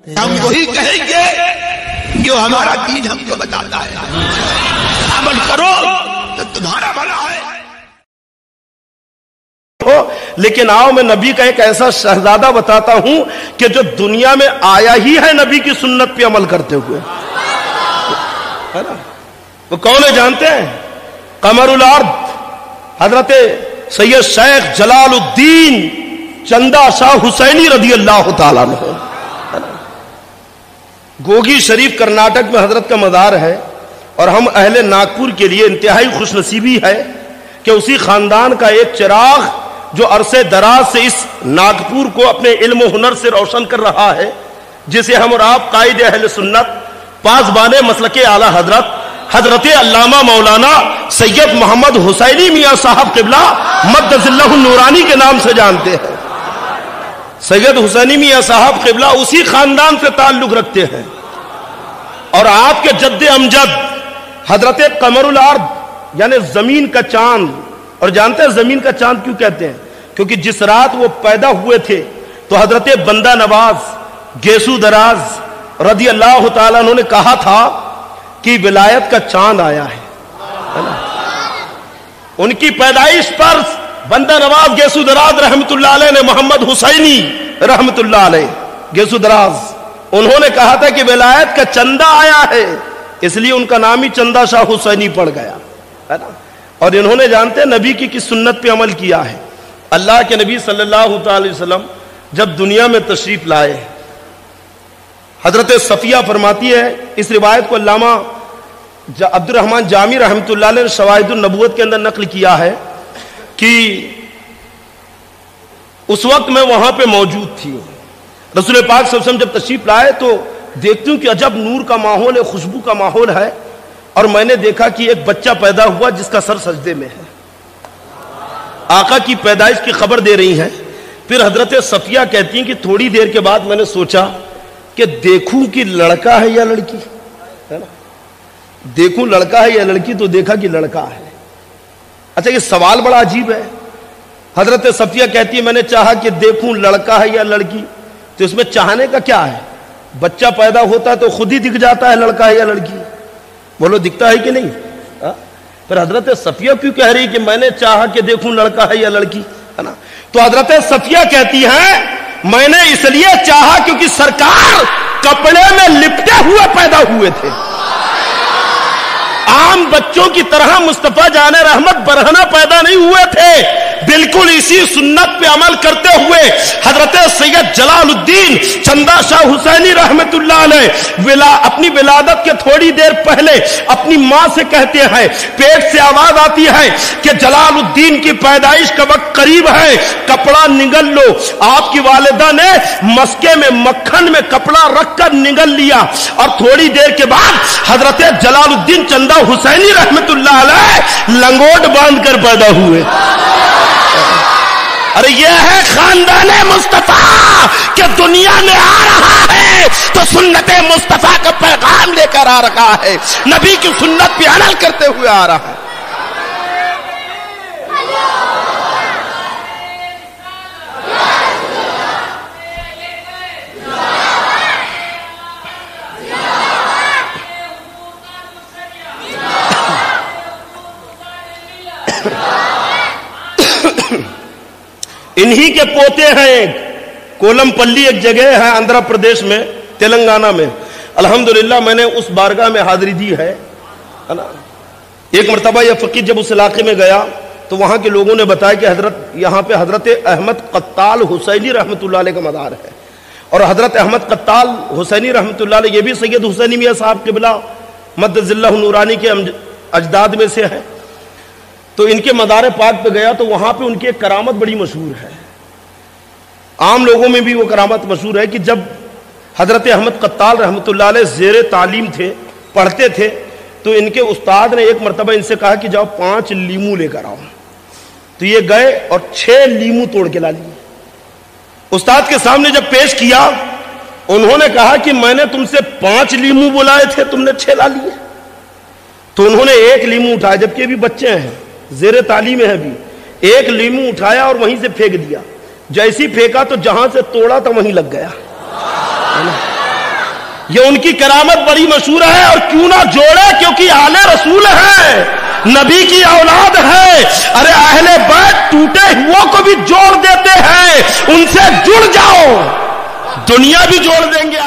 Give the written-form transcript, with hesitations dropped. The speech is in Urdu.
ہم وہی کہیں گے جو ہمارا دین ہم کو بتاتا ہے، عمل کرو تو تمہارا بھلا ہے۔ لیکن آؤ میں نبی کا ایک ایسا شہزادہ بتاتا ہوں کہ جو دنیا میں آیا ہی ہے نبی کی سنت پہ عمل کرتے ہوئے، ہے نا؟ وہ کون ہے جانتے ہیں؟ قمر الارض حضرت سید شیخ جلال الدین چندہ شاہ حسینی رضی اللہ تعالیٰ عنہ۔ گوگی شریف کرناٹک میں حضرت کا مزار ہے، اور ہم اہل ناگپور کے لیے انتہائی خوش نصیبی ہے کہ اسی خاندان کا ایک چراغ جو عرصے دراز سے اس ناگپور کو اپنے علم و ہنر سے روشن کر رہا ہے، جسے ہم اور آپ قائد اہل سنت پاسبان مسلک اعلی حضرت علامہ مولانا سید محمد حسینی میاں صاحب قبلہ مدد اللہ النورانی کے نام سے جانتے ہیں۔ سید حسینی میاں صاحب قبلہ اسی خاندان سے تعلق رکھتے ہیں، اور آپ کے جد امجد حضرت قمر الارض یعنی زمین کا چاند۔ اور جانتے ہیں زمین کا چاند کیوں کہتے ہیں؟ کیونکہ جس رات وہ پیدا ہوئے تھے تو حضرت بندہ نواز گیسو دراز رضی اللہ تعالیٰ انہوں نے کہا تھا کہ ولایت کا چاند آیا ہے نا؟ ان کی پیدائش پر بندہ نواز گیسو دراز رحمت اللہ علیہ نے محمد حسینی رحمت اللہ علیہ گیسو دراز انہوں نے کہا تھا کہ ولایت کا چندہ آیا ہے، اس لیے ان کا نام ہی چندہ شاہ حسینی پڑ گیا ہے نا۔ اور انہوں نے جانتے ہیں نبی کی کس سنت پہ عمل کیا ہے؟ اللہ کے نبی صلی اللہ تعالی وسلم جب دنیا میں تشریف لائے، حضرت صفیہ فرماتی ہے، اس روایت کو علامہ عبد الرحمن جامی رحمت اللہ علیہ نے شواہد النبوت کے اندر نقل کیا ہے کہ اس وقت میں وہاں پہ موجود تھی۔ رسول پاک صلی اللہ علیہ وسلم جب تشریف لائے تو دیکھتی ہوں کہ عجب نور کا ماحول ہے، خوشبو کا ماحول ہے، اور میں نے دیکھا کہ ایک بچہ پیدا ہوا جس کا سر سجدے میں ہے۔ آقا کی پیدائش کی خبر دے رہی ہیں۔ پھر حضرت صفیہ کہتی ہیں کہ تھوڑی دیر کے بعد میں نے سوچا کہ دیکھوں کہ لڑکا ہے یا لڑکی ہے نا، دیکھوں لڑکا ہے یا لڑکی، تو دیکھا کہ لڑکا ہے۔ اچھا یہ سوال بڑا عجیب ہے۔ حضرت صفیہ کہتی ہے میں نے چاہا کہ دیکھوں لڑکا ہے یا لڑکی، تو اس میں چاہنے کا کیا ہے؟ بچہ پیدا ہوتا ہے تو خود ہی دکھ جاتا ہے لڑکا ہے یا لڑکی، بولو دکھتا ہے کہ نہیں؟ پھر حضرت صفیہ کیوں کہہ رہی کہ میں نے چاہا کہ دیکھوں لڑکا ہے یا لڑکی، ہے نا؟ تو حضرت صفیہ کہتی ہیں میں نے اس لیے چاہا کیونکہ سرکار کپڑے میں لپٹے ہوئے پیدا ہوئے تھے، عام بچوں کی طرح مصطفیٰ جان رحمت برہنہ پیدا نہیں ہوئے تھے، بالکل اسی سنت پہ عمل کرتے ہوئے حضرت سید جلال الدین چندہ شاہ حسینی رحمت اللہ علیہ اپنی ولادت کے تھوڑی دیر پہلے اپنی ماں سے کہتے ہیں، پیٹ سے آواز آتی ہے کہ جلال الدین کی پیدائش کا وقت قریب ہے، کپڑا نگل لو۔ آپ کی والدہ نے مسکے میں مکھن میں کپڑا رکھ کر نگل لیا، اور تھوڑی دیر کے بعد حضرت جلال الدین چندہ حسینی رحمت اللہ علیہ لنگوٹ باندھ کر پیدا ہوئے۔ ارے یہ ہے خاندان مصطفیٰ کہ دنیا میں آ رہا ہے تو سنت مصطفیٰ کا پیغام لے کر آ رہا ہے، نبی کی سنت پہ عمل کرتے ہوئے آ رہا ہے۔ انہی کے پوتے ہیں، کولم پلی ایک جگہ ہے آندھرا پردیش میں، تلنگانہ میں، الحمدللہ میں نے اس بارگاہ میں حاضری دی ہے نا۔ ایک مرتبہ یہ فقیر جب اس علاقے میں گیا تو وہاں کے لوگوں نے بتایا کہ یہاں پہ حضرت احمد قتال حسینی رحمت اللہ علیہ کا مزار ہے، اور حضرت احمد قتال حسینی رحمت اللہ علیہ یہ بھی سید حسینی میاں صاحب قبلہ مدد اللہ نورانی کے اجداد میں سے ہے۔ تو ان کے مزار پاک پہ گیا تو وہاں پہ ان کی ایک کرامت بڑی مشہور ہے، عام لوگوں میں بھی وہ کرامت مشہور ہے کہ جب حضرت احمد قتال رحمت اللہ علیہ زیر تعلیم تھے، پڑھتے تھے، تو ان کے استاد نے ایک مرتبہ ان سے کہا کہ جاؤ 5 لیمو لے کر آؤ، تو یہ گئے اور 6 لیمو توڑ کے لا لیے۔ استاد کے سامنے جب پیش کیا انہوں نے کہا کہ میں نے تم سے 5 لیمو بلائے تھے، تم نے 6 لا لیے۔ تو انہوں نے 1 لیمو اٹھایا، جبکہ بھی بچے ہیں، زیر تعلیم ہے ابھی، 1 لیمو اٹھایا اور وہیں سے پھینک دیا، جیسی پھینکا تو جہاں سے توڑا تو وہیں لگ گیا۔ یہ ان کی کرامت بڑی مشہور ہے، اور کیوں نہ جوڑے، کیونکہ آل رسول ہے، نبی کی اولاد ہے۔ ارے اہل بیت ٹوٹے ہوا کو بھی جوڑ دیتے ہیں، ان سے جڑ جاؤ، دنیا بھی جوڑ دیں گے۔